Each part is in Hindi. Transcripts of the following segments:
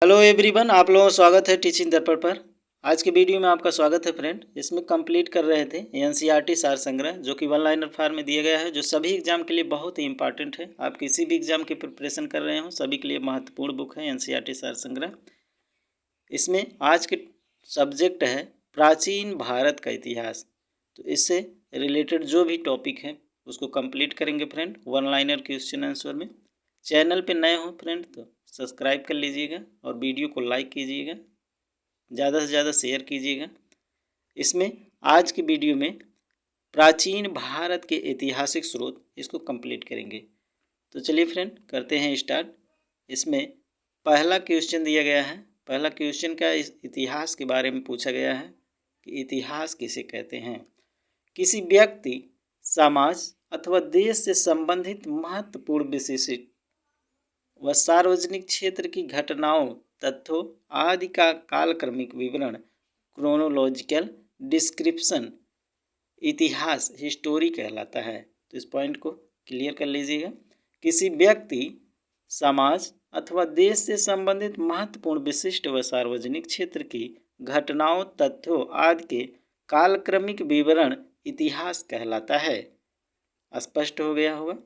हेलो एवरीवन, आप लोगों का स्वागत है टीचिंग दर्पण पर। आज के वीडियो में आपका स्वागत है फ्रेंड। इसमें कंप्लीट कर रहे थे एनसीईआरटी सार संग्रह, जो कि वन लाइनर फॉर्म में दिया गया है, जो सभी एग्जाम के लिए बहुत ही इंपॉर्टेंट है। आप किसी भी एग्जाम की प्रिपरेशन कर रहे हो, सभी के लिए महत्वपूर्ण बुक है एनसीईआरटी सार संग्रह। इसमें आज के सब्जेक्ट है प्राचीन भारत का इतिहास। तो इससे रिलेटेड जो भी टॉपिक है उसको कंप्लीट करेंगे friend, one liner question answer में। चैनल पे नए हो फ्रेंड तो सब्सक्राइब कर लीजिएगा और वीडियो को लाइक कीजिएगा, ज़्यादा से ज़्यादा शेयर कीजिएगा। इसमें आज की वीडियो में प्राचीन भारत के ऐतिहासिक स्रोत इसको कंप्लीट करेंगे। तो चलिए फ्रेंड करते हैं स्टार्ट। इसमें पहला क्वेश्चन दिया गया है। पहला क्वेश्चन का इस इतिहास के बारे में पूछा गया है कि इतिहास किसे कहते हैं। किसी व्यक्ति, समाज अथवा देश से संबंधित महत्वपूर्ण विशेषित व सार्वजनिक क्षेत्र की घटनाओं, तथ्यों आदि का कालक्रमिक विवरण, क्रोनोलॉजिकल डिस्क्रिप्शन इतिहास हिस्टोरी कहलाता है। तो इस पॉइंट को क्लियर कर लीजिएगा। किसी व्यक्ति, समाज अथवा देश से संबंधित महत्वपूर्ण विशिष्ट व सार्वजनिक क्षेत्र की घटनाओं, तथ्यों आदि के कालक्रमिक विवरण इतिहास कहलाता है। स्पष्ट हो गया होगा।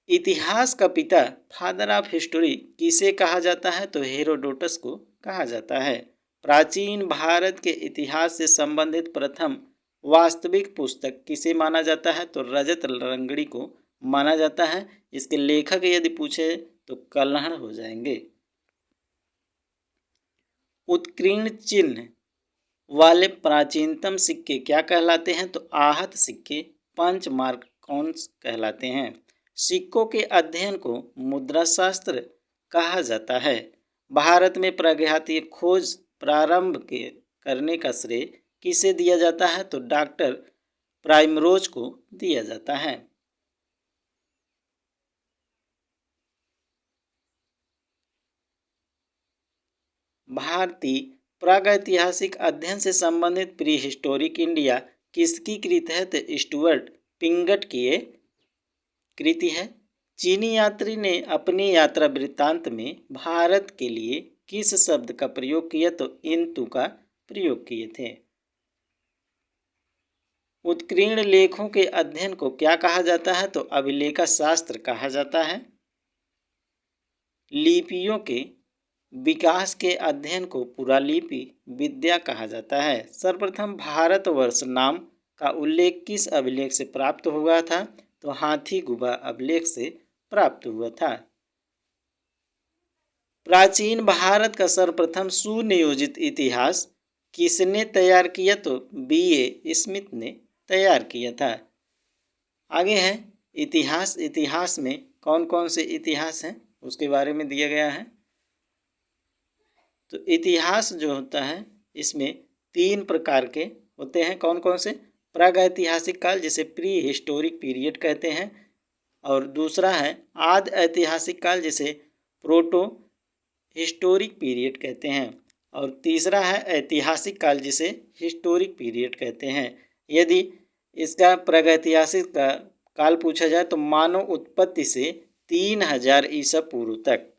इतिहास का पिता, फादर ऑफ हिस्टोरी किसे कहा जाता है? तो हेरोडोटस को कहा जाता है। प्राचीन भारत के इतिहास से संबंधित प्रथम वास्तविक पुस्तक किसे माना जाता है? तो रजत रंगड़ी को माना जाता है। इसके लेखक यदि पूछे तो कल्हड़ हो जाएंगे। उत्कीर्ण चिन्ह वाले प्राचीनतम सिक्के क्या कहलाते हैं? तो आहत सिक्के, पंच मार्क कॉन्स कहलाते हैं। सिक्कों के अध्ययन को मुद्रा शास्त्र कहा जाता है। भारत में प्रागैतिहासिक खोज प्रारंभ करने का श्रेय किसे दिया जाता है? तो डॉक्टर प्राइमरोज को दिया जाता है। भारतीय प्रागैतिहासिक अध्ययन से संबंधित प्री हिस्टोरिक इंडिया किसकी कृत है? तो स्टुअर्ट पिंगट की ये कृति है। चीनी यात्री ने अपनी यात्रा वृत्तांत में भारत के लिए किस शब्द का प्रयोग किया? तो इंतु का प्रयोग किए थे। उत्कीर्ण लेखों के अध्ययन को क्या कहा जाता है? तो अभिलेखा शास्त्र कहा जाता है। लिपियों के विकास के अध्ययन को पुरालिपि विद्या कहा जाता है। सर्वप्रथम भारतवर्ष नाम का उल्लेख किस अभिलेख से प्राप्त हुआ था? तो हाथी गुबा अभिलेख से प्राप्त हुआ था। प्राचीन भारत का सर्वप्रथम सुनियोजित इतिहास किसने तैयार किया? तो B.A. स्मिथ ने तैयार किया था। आगे है इतिहास। इतिहास में कौन कौन से इतिहास हैं उसके बारे में दिया गया है। तो इतिहास जो होता है इसमें 3 प्रकार के होते हैं। कौन कौन से? प्रागैतिहासिक काल, जिसे प्री हिस्टोरिक पीरियड कहते हैं, और दूसरा है आद ऐतिहासिक काल, जिसे प्रोटो हिस्टोरिक पीरियड कहते हैं, और तीसरा है ऐतिहासिक काल, जिसे हिस्टोरिक पीरियड कहते हैं। यदि इसका प्रागैतिहासिक का काल पूछा जाए तो मानव उत्पत्ति से 3000 ईसा पूर्व तक।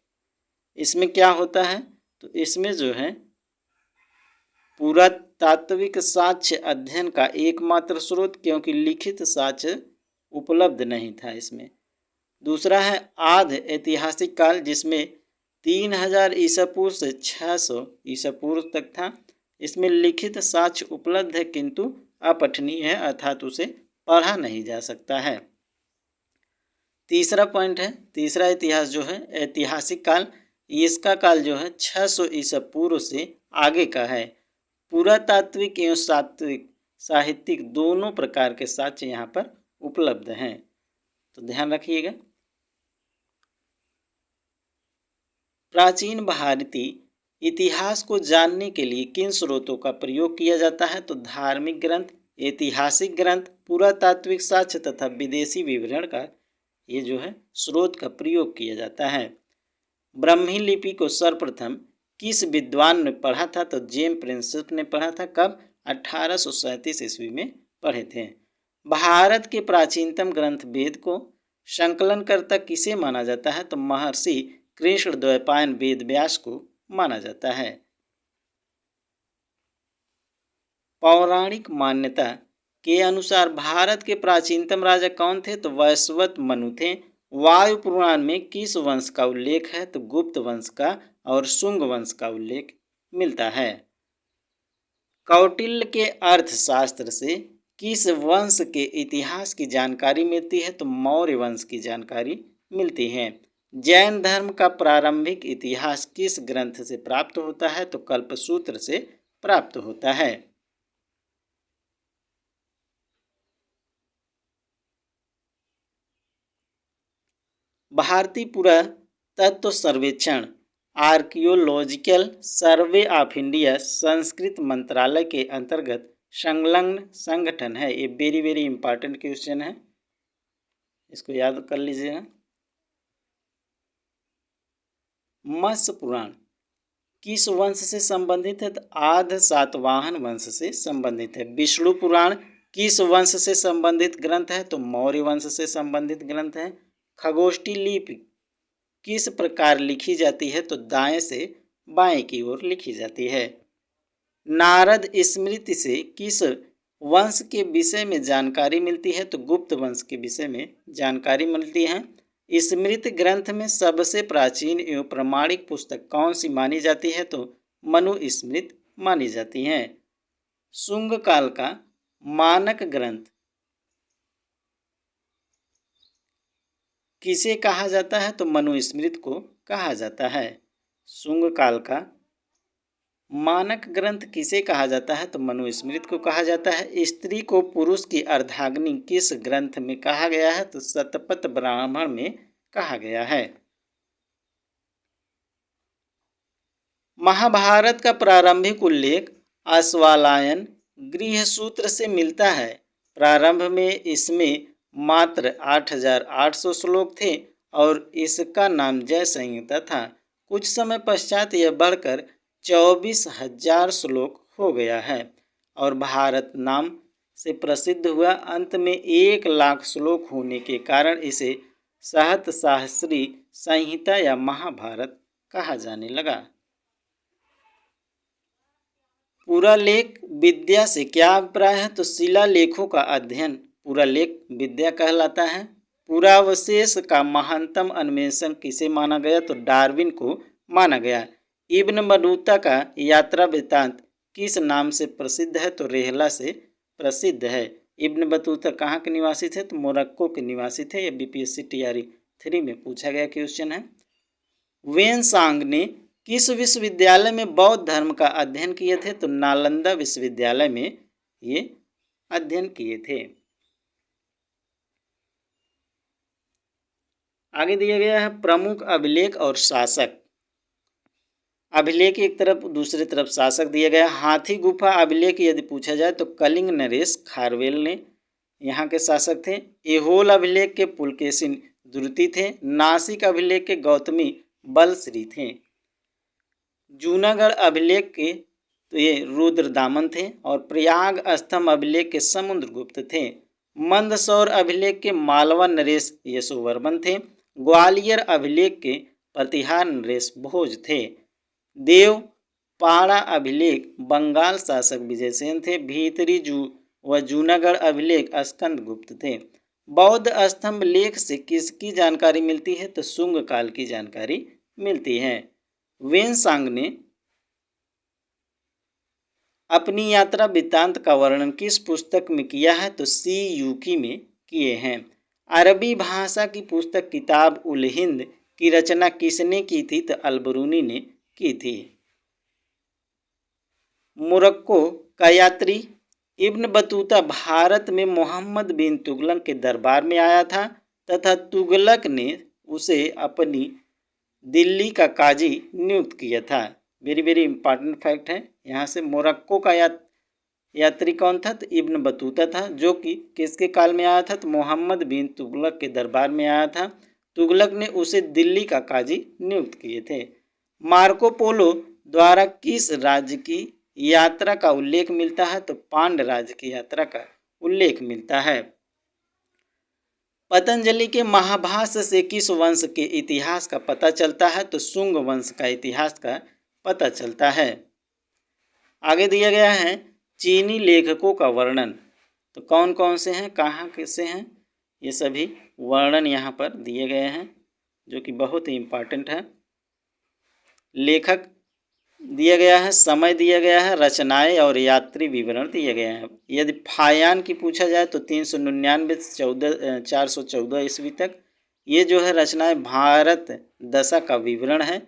इसमें क्या होता है? तो इसमें जो है पुरातात्विक साक्ष्य अध्ययन का एकमात्र स्रोत, क्योंकि लिखित साक्ष्य उपलब्ध नहीं था इसमें। दूसरा है आध ऐतिहासिक काल, जिसमें 3000 ईसा पूर्व से 600 ईसा पूर्व तक था। इसमें लिखित साक्ष्य उपलब्ध है किंतु अपठनीय है, अर्थात उसे पढ़ा नहीं जा सकता है। तीसरा पॉइंट है, तीसरा इतिहास जो है ऐतिहासिक काल, इसका काल जो है 600 ईसा पूर्व से आगे का है। पुरातात्विक एवं सात्विक साहित्यिक दोनों प्रकार के साक्ष्य यहाँ पर उपलब्ध हैं, तो ध्यान रखिएगा। प्राचीन भारतीय इतिहास को जानने के लिए किन स्रोतों का प्रयोग किया जाता है? तो धार्मिक ग्रंथ, ऐतिहासिक ग्रंथ, पुरातात्विक साक्ष्य तथा विदेशी विवरण का ये जो है स्रोत का प्रयोग किया जाता है। ब्राह्मी लिपि को सर्वप्रथम किस विद्वान ने पढ़ा था? तो जेम्स प्रिंसेप ने पढ़ा था। कब? 1837 ईस्वी में पढ़े थे। भारत के प्राचीनतम ग्रंथ वेद को संकलनकर्ता किसे माना जाता है? तो महर्षि कृष्ण द्वैपायन वेद व्यास को माना जाता है। पौराणिक मान्यता के अनुसार भारत के प्राचीनतम राजा कौन थे? तो वैवस्वत मनु थे। वायु पुराण में किस वंश का उल्लेख है? तो गुप्त वंश का और शुंग वंश का उल्लेख मिलता है। कौटिल्य के अर्थशास्त्र से किस वंश के इतिहास की जानकारी मिलती है? तो मौर्य वंश की जानकारी मिलती है। जैन धर्म का प्रारंभिक इतिहास किस ग्रंथ से प्राप्त होता है? तो कल्पसूत्र से प्राप्त होता है। भारतीय पुरातत्व सर्वेक्षण archaeological survey of India Sanskrit मंत्रालय के अंतर्गत संलग्न संगठन है। ये वेरी वेरी इंपॉर्टेंट क्वेश्चन है, इसको याद कर लीजिएगा। मत्स्य पुराण किस वंश से संबंधित है? तो आद्य सातवाहन वंश से संबंधित है। विष्णु पुराण किस वंश से संबंधित ग्रंथ है? तो मौर्य वंश से संबंधित ग्रंथ है। खगोष्ठी लिपि किस प्रकार लिखी जाती है? तो दाएं से बाएं की ओर लिखी जाती है। नारद स्मृति से किस वंश के विषय में जानकारी मिलती है? तो गुप्त वंश के विषय में जानकारी मिलती है। स्मृति ग्रंथ में सबसे प्राचीन एवं प्रमाणिक पुस्तक कौन सी मानी जाती है? तो मनु स्मृति मानी जाती है। शुंग काल का मानक ग्रंथ किसे कहा जाता है? तो मनुस्मृति को कहा जाता है। शुंग काल का मानक ग्रंथ किसे कहा जाता है? तो मनुस्मृति को कहा जाता है। स्त्री को पुरुष की अर्धांगिनी किस ग्रंथ में कहा गया है? तो शतपथ ब्राह्मण में कहा गया है। महाभारत का प्रारंभिक उल्लेख अश्वालायन गृहसूत्र से मिलता है। प्रारंभ में इसमें मात्र 8,800 श्लोक थे और इसका नाम जय संहिता था। कुछ समय पश्चात यह बढ़कर 24,000 श्लोक हो गया है और भारत नाम से प्रसिद्ध हुआ। अंत में 1,00,000 श्लोक होने के कारण इसे सहस्राश्री संहिता या महाभारत कहा जाने लगा। पुरालेख विद्या से क्या अभिप्राय है? तो शिलालेखों का अध्ययन पुरालेख विद्या कहलाता है। पुरावशेष का महानतम अन्वेषण किसे माना गया? तो डार्विन को माना गया। इब्न बतूता का यात्रा वृत्तांत किस नाम से प्रसिद्ध है? तो रेहला से प्रसिद्ध है। इब्न बतूता कहाँ के निवासी थे? तो मोरक्को के निवासी थे। यह बीपीएससी टीआरई 3 में पूछा गया क्वेश्चन है। वेनसांग ने किस विश्वविद्यालय में बौद्ध धर्म का अध्ययन किए थे? तो नालंदा विश्वविद्यालय में ये अध्ययन किए थे। आगे दिया गया है प्रमुख अभिलेख और शासक। अभिलेख एक तरफ, दूसरी तरफ शासक दिया गया। हाथी गुफा अभिलेख यदि पूछा जाए तो कलिंग नरेश खारवेल ने यहाँ के शासक थे। एहोल अभिलेख के पुलकेशिन द्रुति थे। नासिक अभिलेख के गौतमी बलश्री थे। जूनागढ़ अभिलेख के तो ये रुद्रदामन थे और प्रयाग स्तंभ अभिलेख के समुद्रगुप्त थे। मंदसौर अभिलेख के मालवा नरेश यशोवर्मन थे। ग्वालियर अभिलेख के प्रतिहार नरेश भोज थे। देवपाड़ा अभिलेख बंगाल शासक विजयसेन थे। भीतरी व जूनागढ़ अभिलेख स्कंदगुप्त थे। बौद्ध स्तंभ लेख से किसकी जानकारी मिलती है? तो शुंग काल की जानकारी मिलती है। वेनसांग ने अपनी यात्रा वृत्तांत का वर्णन किस पुस्तक में किया है? तो सी यूकी में किए हैं। अरबी भाषा की पुस्तक किताब उल हिंद की रचना किसने की थी? तो अलबरूनी ने की थी। मोरक्को का यात्री इब्न बतूता भारत में मोहम्मद बिन तुगलक के दरबार में आया था तथा तुगलक ने उसे अपनी दिल्ली का काजी नियुक्त किया था। वेरी वेरी इंपॉर्टेंट फैक्ट है यहाँ से। मोरक्को का यात्री कौन था? तो इब्न बतूता था, जो कि किसके काल में आया था? तो मोहम्मद बिन तुगलक के दरबार में आया था। तुगलक ने उसे दिल्ली का काजी नियुक्त किए थे। मार्को पोलो द्वारा किस राज्य की यात्रा का उल्लेख मिलता है? तो पांड्य राज्य की यात्रा का उल्लेख मिलता है। पतंजलि के महाभाष्य से किस वंश के इतिहास का पता चलता है? तो शुंग वंश का इतिहास का पता चलता है। आगे दिया गया है चीनी लेखकों का वर्णन। तो कौन कौन से हैं, कहाँ से हैं, ये सभी वर्णन यहाँ पर दिए गए हैं जो कि बहुत ही इम्पोर्टेंट है। लेखक दिया गया है, समय दिया गया है, रचनाएं और यात्री विवरण दिए गए हैं। यदि फायान की पूछा जाए तो 399 414 ईस्वी तक ये जो है रचनाएं भारत दशा का विवरण है।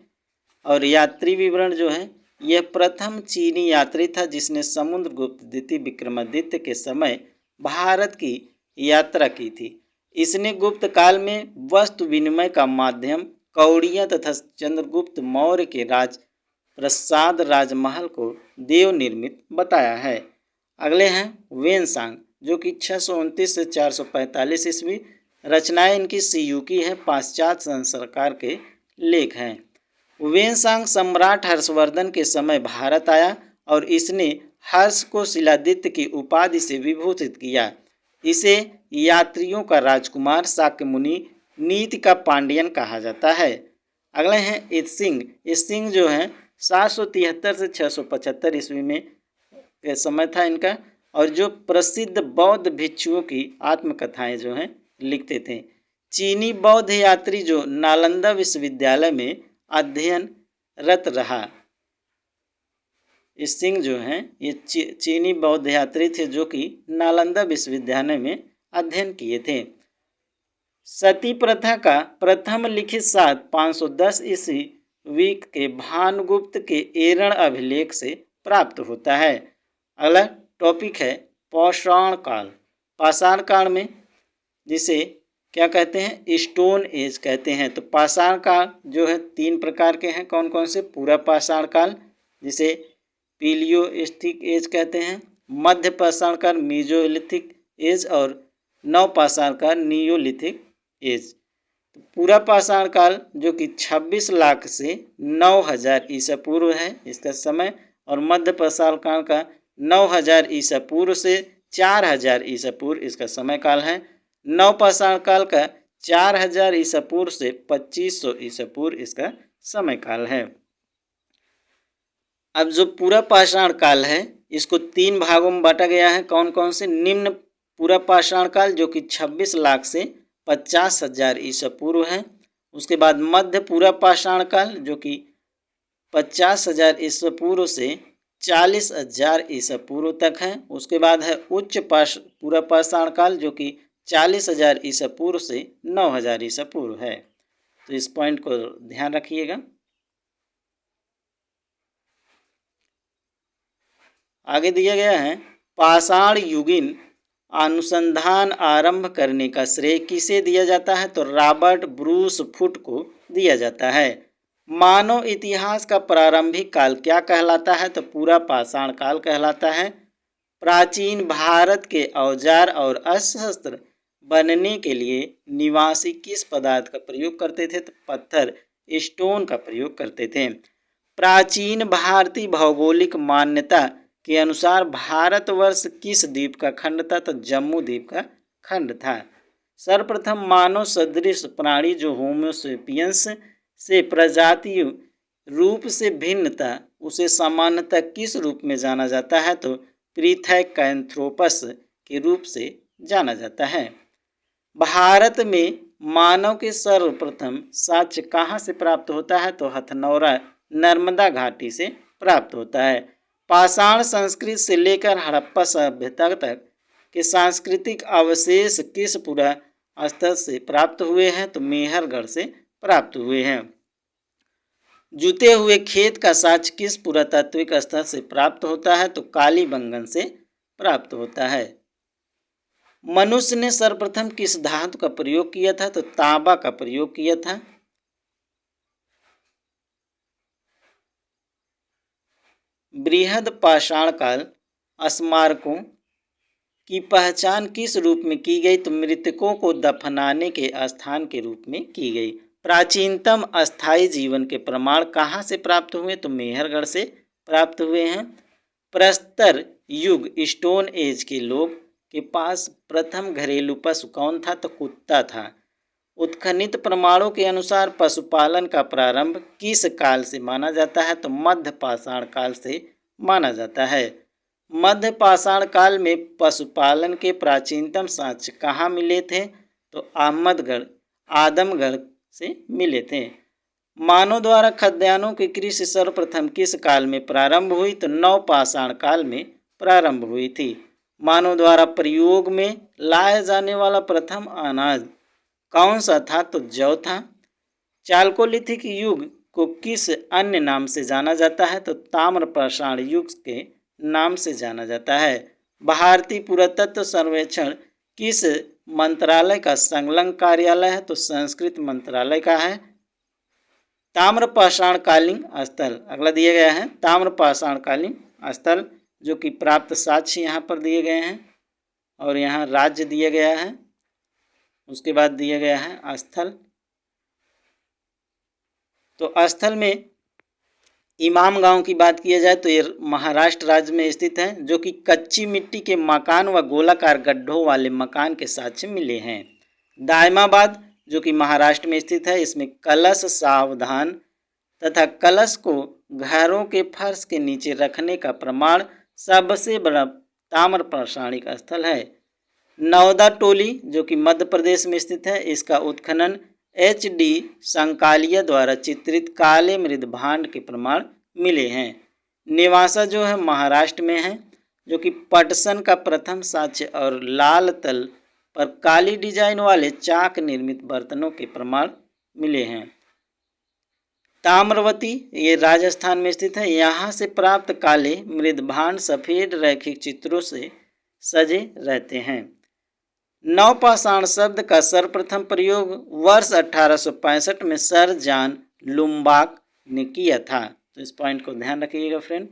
और यात्री विवरण जो है यह प्रथम चीनी यात्री था जिसने समुद्रगुप्त द्वितीय विक्रमादित्य के समय भारत की यात्रा की थी। इसने गुप्त काल में वस्तु विनिमय का माध्यम कौड़ियाँ तथा चंद्रगुप्त मौर्य के राज प्रसाद राजमहल को देव निर्मित बताया है। अगले हैं वेनसांग जो कि 629 से 445 ईस्वी। रचनाएं इनकी सीयूकी है, पाश्चात्य संस्कार के लेख हैं। वेनसांग सम्राट हर्षवर्धन के समय भारत आया और इसने हर्ष को शिलादित्य की उपाधि से विभूषित किया। इसे यात्रियों का राजकुमार, शाक्य मुनि, नीति का पांडियन कहा जाता है। अगले हैं इत्सिंग। इत्सिंग जो है 773 से 675 ईस्वी में समय था इनका, और जो प्रसिद्ध बौद्ध भिक्षुओं की आत्मकथाएं जो हैं लिखते थे। चीनी बौद्ध यात्री जो नालंदा विश्वविद्यालय में अध्ययनरत रहा। इत्सिंग जो हैं ये चीनी बौद्ध यात्री थे जो कि नालंदा विश्वविद्यालय में अध्ययन किए थे। सती प्रथा का प्रथम लिखित साक्ष्य 510 ईस्वी के भानुगुप्त के एरण अभिलेख से प्राप्त होता है। अगला टॉपिक है पाषाण काल। पाषाण काल में जिसे क्या कहते हैं, स्टोन एज कहते हैं। तो पाषाण काल जो है 3 प्रकार के हैं। कौन कौन से? पूरा पाषाण काल जिसे पीलियोलिथिक एज कहते हैं, मध्य पाषाण काल मीजोलिथिक एज, और नव पाषाण काल नियोलिथिक एज। तो पूरा पाषाण काल जो कि 26 लाख से 9000 ईसा पूर्व है इसका समय, और मध्य पाषाण काल का 9000 ईसा पूर्व से 4000 ईसा पूर्व इसका समय काल है। नव पाषाण काल का 4000 ईसा पूर्व से 2500 ईसा पूर्व इसका समय काल है। अब जो पूरा पाषाण काल है इसको 3 भागों में बांटा गया है। कौन कौन से? निम्न पूरा पाषाण काल जो कि 26 लाख से 50,000 ईसा पूर्व है। उसके बाद मध्य पूरा पाषाण काल जो कि 50,000 ईसा पूर्व से 40,000 ईसा पूर्व तक है। उसके बाद है उच्च पूरा पाषाण काल जो कि 40,000 ईसा पूर्व से 9,000 ईसा पूर्व है। तो इस पॉइंट को ध्यान रखिएगा। आगे दिया गया है पाषाण युगीन अनुसंधान आरंभ करने का श्रेय किसे दिया जाता है? तो रॉबर्ट ब्रूस फुट को दिया जाता है। मानव इतिहास का प्रारंभिक काल क्या कहलाता है? तो पूरा पाषाण काल कहलाता है। प्राचीन भारत के औजार और अस्त्र बनने के लिए निवासी किस पदार्थ का प्रयोग करते थे? तो पत्थर, स्टोन का प्रयोग करते थे। प्राचीन भारतीय भौगोलिक मान्यता के अनुसार भारतवर्ष किस द्वीप का खंड था? तो जम्मू द्वीप का खंड था। सर्वप्रथम मानव सदृश प्राणी जो होमोसेपियंस से प्रजातीय रूप से भिन्न था उसे सामान्यतः किस रूप में जाना जाता है? तो पिथेकैंथ्रोपस के रूप से जाना जाता है। भारत में मानव के सर्वप्रथम साक्ष्य कहाँ से प्राप्त होता है? तो हथनौरा नर्मदा घाटी से प्राप्त होता है। पाषाण संस्कृति से लेकर हड़प्पा सभ्यता तक के सांस्कृतिक अवशेष किस पुरा स्तर से प्राप्त हुए हैं? तो मेहरगढ़ से प्राप्त हुए हैं। जुते हुए खेत का साक्ष्य किस पुरातात्विक स्तर से प्राप्त होता है? तो कालीबंगन से प्राप्त होता है। मनुष्य ने सर्वप्रथम किस धातु का प्रयोग किया था? तो तांबा का प्रयोग किया था। बृहद पाषाण काल स्मारकों की पहचान किस रूप में की गई? तो मृतकों को दफनाने के स्थान के रूप में की गई। प्राचीनतम अस्थायी जीवन के प्रमाण कहाँ से प्राप्त हुए? तो मेहरगढ़ से प्राप्त हुए हैं। प्रस्तर युग स्टोन एज के लोग के पास प्रथम घरेलू पशु कौन था? तो कुत्ता था। उत्खनित प्रमाणों के अनुसार पशुपालन का प्रारंभ किस काल से माना जाता है? तो मध्य पाषाण काल से माना जाता है। मध्य पाषाण काल में पशुपालन के प्राचीनतम साक्ष्य कहाँ मिले थे? तो अहमदगढ़, आदमगढ़ से मिले थे। मानव द्वारा खाद्यान्नों की कृषि सर्वप्रथम किस काल में प्रारंभ हुई? तो नवपाषाण काल में प्रारंभ हुई थी। मानव द्वारा प्रयोग में लाया जाने वाला प्रथम अनाज कौन सा था? तो जौ था। चालकोलिथिक युग को किस अन्य नाम से जाना जाता है? तो ताम्रपाषाण युग के नाम से जाना जाता है। भारतीय पुरातत्व सर्वेक्षण किस मंत्रालय का संलग्न कार्यालय है? तो संस्कृत मंत्रालय का है। ताम्रपाषाणकालीन स्थल अगला दिया गया है ताम्रपाषाणकालीन स्थल, जो कि प्राप्त साक्ष्य यहाँ पर दिए गए हैं और यहाँ राज्य दिया गया है। उसके बाद दिया गया है स्थल। तो स्थल में इमाम गांव की बात किया जाए तो ये महाराष्ट्र राज्य में स्थित है, जो कि कच्ची मिट्टी के मकान व गोलाकार गड्ढों वाले मकान के साक्ष्य मिले हैं। दायमाबाद जो कि महाराष्ट्र में स्थित है, इसमें कलश सावधान तथा कलश को घरों के फर्श के नीचे रखने का प्रमाण सबसे बड़ा ताम्रपाषाणिक स्थल है। नौदा टोली जो कि मध्य प्रदेश में स्थित है, इसका उत्खनन HD संकालिया द्वारा चित्रित काले मृद भांड के प्रमाण मिले हैं। नेवासा जो है महाराष्ट्र में है, जो कि पटसन का प्रथम साक्ष्य और लाल तल पर काली डिजाइन वाले चाक निर्मित बर्तनों के प्रमाण मिले हैं। ताम्रवती ये राजस्थान में स्थित है, यहाँ से प्राप्त काले मृद भांड सफेद रैखिक चित्रों से सजे रहते हैं। नवपाषाण शब्द का सर्वप्रथम प्रयोग वर्ष 1865 में सर जॉन लुम्बाक ने किया था। तो इस पॉइंट को ध्यान रखिएगा फ्रेंड।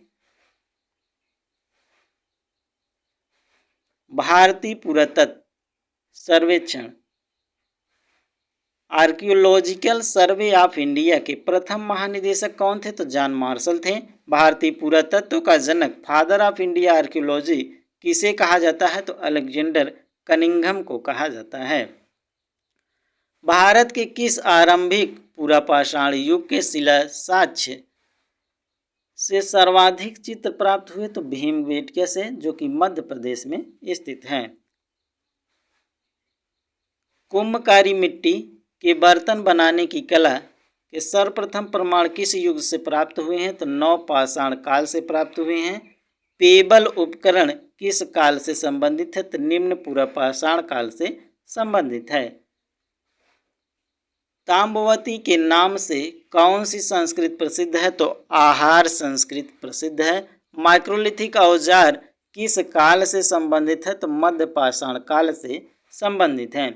भारतीय पुरातत्व सर्वेक्षण आर्कियोलॉजिकल सर्वे ऑफ इंडिया के प्रथम महानिदेशक कौन थे? तो जॉन मार्शल थे। भारतीय पुरातत्व का जनक फादर ऑफ इंडिया आर्कियोलॉजी किसे कहा जाता है? तो अलेक्जेंडर कनिंघम को कहा जाता है। भारत के किस आरंभिक पुरापाषाण युग के शिला साक्ष्य से सर्वाधिक चित्र प्राप्त हुए? तो भीमबेटका से, जो कि मध्य प्रदेश में स्थित है। कुंभकारी मिट्टी के बर्तन बनाने की कला के सर्वप्रथम प्रमाण किस युग से प्राप्त हुए हैं? तो नवपाषाण काल से प्राप्त हुए हैं। पेबल उपकरण किस काल से संबंधित है? तो निम्न पुरापाषाण काल से संबंधित है। ताम्रवती के नाम से कौन सी संस्कृत प्रसिद्ध है? तो आहार संस्कृत प्रसिद्ध है। माइक्रोलिथिक औजार किस काल से संबंधित है? तो मध्य पाषाण काल से संबंधित है।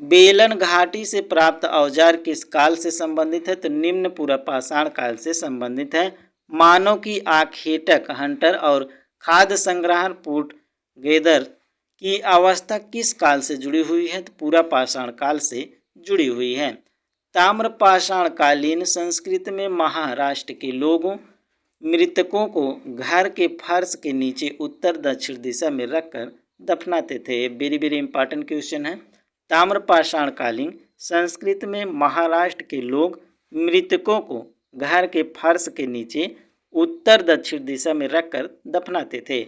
बेलन घाटी से प्राप्त औजार किस काल से संबंधित है? तो निम्न पुरापाषाण काल से संबंधित है। मानव की आखेटक हंटर और खाद्य संग्रहण पुट गेदर की अवस्था किस काल से जुड़ी हुई है? तो पुरापाषाण काल से जुड़ी हुई है। ताम्रपाषाणकालीन संस्कृति में महाराष्ट्र के लोगों मृतकों को घर के फर्श के नीचे उत्तर दक्षिण दिशा में रखकर दफनाते थे। वेरी वेरी इंपॉर्टेंट क्वेश्चन है। ताम्रपाषाणकालीन संस्कृति में महाराष्ट्र के लोग मृतकों को घर के फर्श के नीचे उत्तर दक्षिण दिशा में रखकर दफनाते थे।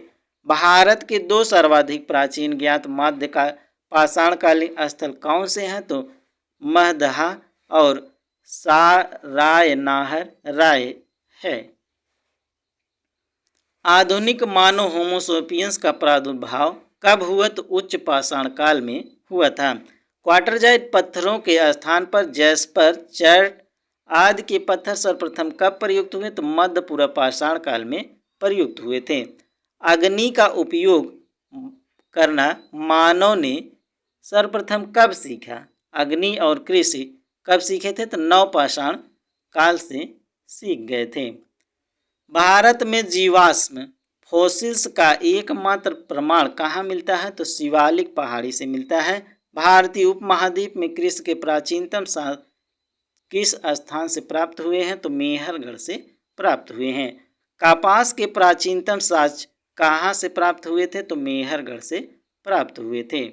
भारत के दो सर्वाधिक प्राचीन ज्ञात मध्य का पाषाणकालीन स्थल कौन से हैं? तो महदहा और सारायनाहर राय है। आधुनिक मानव होमोसोपियंस का प्रादुर्भाव कब हुआ? तो उच्च पाषाण काल में हुआ था। क्वार्टरजाइट पत्थरों के स्थान पर जैस्पर, चर्ट आदि के पत्थर सर्वप्रथम कब प्रयुक्त हुए? तो मध्य पुरापाषाण काल में प्रयुक्त हुए थे। अग्नि का उपयोग करना मानव ने सर्वप्रथम कब सीखा? अग्नि और कृषि कब सीखे थे? तो नवपाषाण काल से सीख गए थे। भारत में जीवाश्म फॉसिल्स का एकमात्र प्रमाण कहाँ मिलता है? तो शिवालिक पहाड़ी से मिलता है। भारतीय उपमहाद्वीप में कृषि के प्राचीनतम किस स्थान से प्राप्त हुए हैं? तो मेहरगढ़ से प्राप्त हुए हैं। कपास के प्राचीनतम साक्ष्य कहाँ से प्राप्त हुए थे? तो मेहरगढ़ से प्राप्त हुए थे।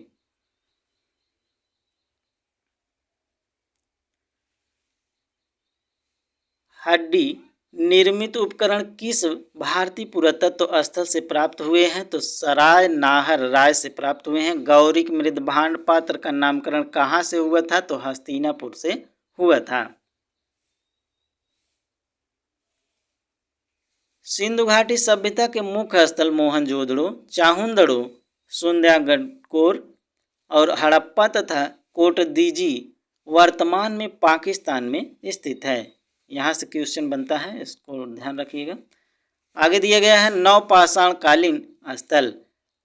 हड्डी निर्मित उपकरण किस भारतीय पुरातत्व स्थल से प्राप्त हुए हैं? तो सराय नाहर राय से प्राप्त हुए हैं। गौरिक मृद भांड पात्र का नामकरण कहाँ से हुआ था? तो हस्तिनापुर से हुआ था। सिंधु घाटी सभ्यता के मुख्य स्थल मोहनजोदड़ो, चाहुंदड़ो, सुंदरगढ़ और हड़प्पा तथा कोटदीजी वर्तमान में पाकिस्तान में स्थित है। यहाँ से क्वेश्चन बनता है, इसको ध्यान रखिएगा। आगे दिया गया है नवपाषाण कालीन स्थल।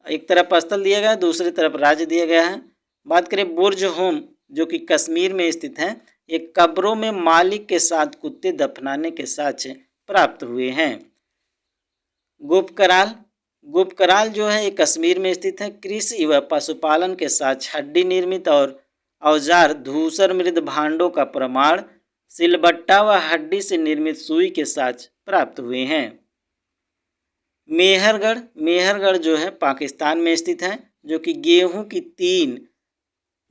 एक तरफ स्थल दिया गया है, दूसरी तरफ राज्य दिया गया है। बात करें बुर्ज होम जो कि कश्मीर में स्थित है, ये कब्रों में मालिक के साथ कुत्ते दफनाने के साक्ष्य प्राप्त हुए हैं। गुपकराल, गुपकराल जो है ये कश्मीर में स्थित है। कृषि व पशुपालन के साथ हड्डी निर्मित और औजार धूसर मृद भांडों का प्रमाण सिलबट्टा व हड्डी से निर्मित सुई के साथ प्राप्त हुए हैं। मेहरगढ़, मेहरगढ़ जो है पाकिस्तान में स्थित है, जो कि गेहूं की 3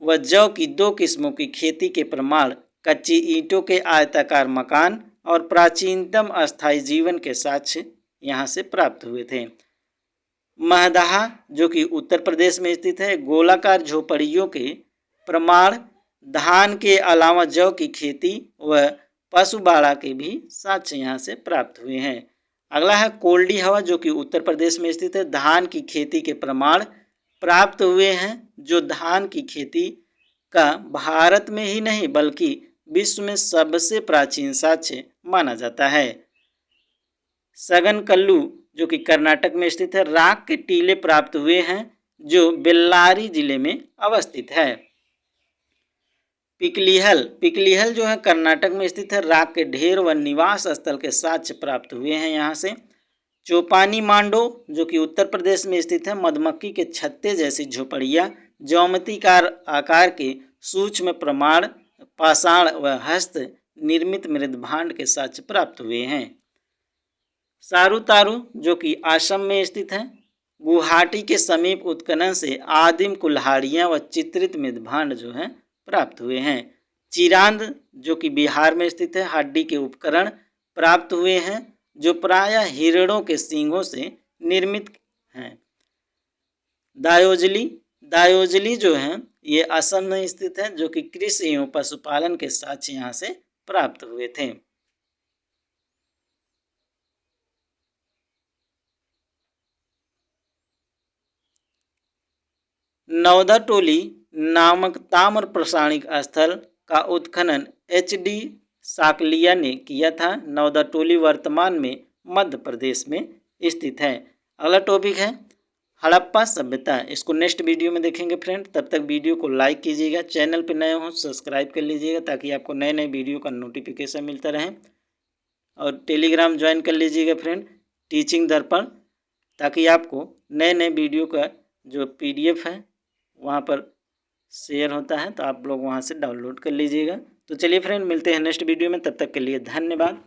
व जौ की 2 किस्मों की खेती के प्रमाण कच्ची ईंटों के आयताकार मकान और प्राचीनतम अस्थायी जीवन के साक्ष्य यहाँ से प्राप्त हुए थे। महदहा जो कि उत्तर प्रदेश में स्थित है, गोलाकार झोपड़ियों के प्रमाण धान के अलावा जौ की खेती व पशुबाड़ा के भी साक्ष्य यहाँ से प्राप्त हुए हैं। अगला है कोल्डी हवा जो कि उत्तर प्रदेश में स्थित है। धान की खेती के प्रमाण प्राप्त हुए हैं, जो धान की खेती का भारत में ही नहीं बल्कि विश्व में सबसे प्राचीन साक्ष्य माना जाता है। सगनकल्लू जो कि कर्नाटक में स्थित है। राख के टीले प्राप्त हुए हैं जो बेल्लारी जिले में अवस्थित है। पिकलिहल, पिकलिहल जो है कर्नाटक में स्थित है। राख के ढेर व निवास स्थल के साक्ष्य प्राप्त हुए हैं यहाँ से। चौपानी मांडो जो कि उत्तर प्रदेश में स्थित है। मधुमक्खी के छत्ते जैसी झोपड़ियाँ ज्योमेट्रीकार आकार के सूक्ष्म प्रमाण पाषाण व हस्त निर्मित मृद भांड के साक्ष्य प्राप्त हुए हैं। सारूतारू जो कि आसम में स्थित है। गुवाहाटी के समीप उत्खनन से आदिम कुल्हाड़ियाँ व चित्रित मृद भांड जो है प्राप्त हुए हैं। चिरांद जो कि बिहार में स्थित है। हड्डी के उपकरण प्राप्त हुए हैं जो प्रायः हिरणों के सींगों से निर्मित हैं। दायोजली, दायोजली जो है ये असम में स्थित है, जो कि कृषि एवं पशुपालन के साक्ष्य यहाँ से प्राप्त हुए थे। नवदा टोली नामक ताम्र प्रसारणिक स्थल का उत्खनन एच.डी. साकलिया ने किया था। नवदा टोली वर्तमान में मध्य प्रदेश में स्थित है। अगला टॉपिक है हड़प्पा सभ्यता। इसको नेक्स्ट वीडियो में देखेंगे फ्रेंड। तब तक वीडियो को लाइक कीजिएगा, चैनल पर नए हो सब्सक्राइब कर लीजिएगा ताकि आपको नए नए वीडियो का नोटिफिकेशन मिलता रहे। और टेलीग्राम ज्वाइन कर लीजिएगा फ्रेंड, टीचिंग दर्पण, ताकि आपको नए नए वीडियो का जो PDF है वहाँ पर शेयर होता है, तो आप लोग वहाँ से डाउनलोड कर लीजिएगा। तो चलिए फ्रेंड, मिलते हैं नेक्स्ट वीडियो में, तब तक के लिए धन्यवाद।